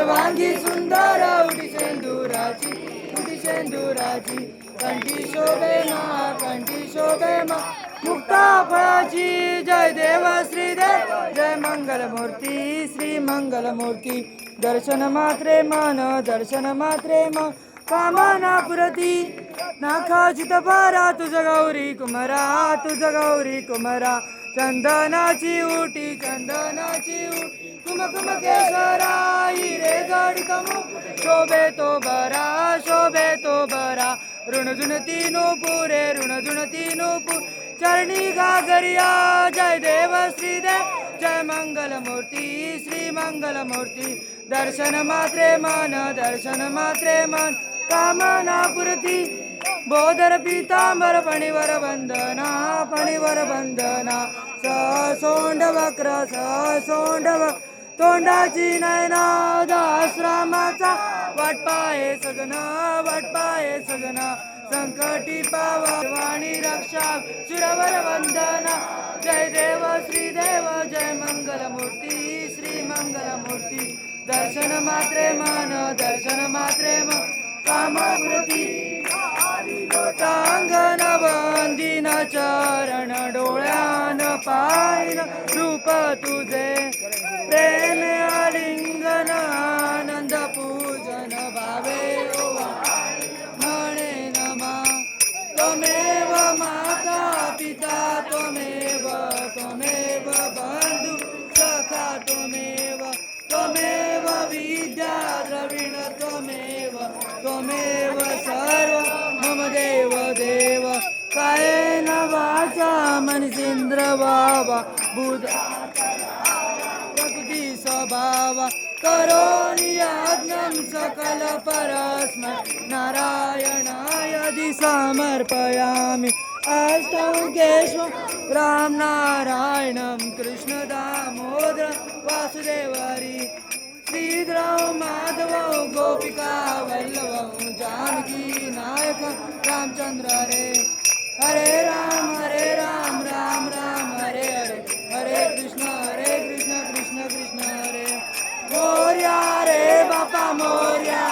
सर्वांगी सुंदर उटी शेंदुराची कंठी शोभे मा मुक्ता फळाची जय देव श्रीदेव जय मंगलमूर्ती श्री मंगलमूर्ती दर्शन मात्रे मन कामना पुरती नाखाचित पारा तुझ गौरी कुमारा चंदनाची उटी कुमकुम केशरा हिरे जडित शोभे तो बरा ऋणजुनती नूपुर चरणी गागरिया जय देव श्रीदेव जय मंगलमूर्ती श्री मंगलमूर्ती दर्शन मात्रे मन कामना पुरती बोधर पीतांबर फणीवर बंधना सोंड वक्र तोंडाची नयना दाश्रमाचा वाटपाये सजना संकटी पावा वाणी रक्षा सुरवर वंदना जय देव श्रीदेव जय मंगलमूर्ती श्री मंगलमूर्ती दर्शन मात्रे मन कामवृती लोटांगण वंदिन चरण डोळ्यान पाहिन रूप तुझे प्रेम आलिंगन आनंद पूजन भावे म्हणे नमा त्वमेव माता पिता त्वमेव बंधु सखा त्वमेव विद्या द्रविण त्वमेव सर्व मम देव कायेन वाचा मनसेंद्र बाबा बुध प्रकृती स्वभाव करोमि यज्ञं सकल परस्मै नारायणाय समर्पयामि अष्टं केशवं राम नारायणं कृष्ण दामोदर वासुदेव हरि श्रीधरं माधवं गोपिका वल्लभं जानकी नायक रामचंद्र हरे हरे राम राम हरे हरे कृष्ण कृष्ण कृष्ण हरे मोरया रे बापा मोरया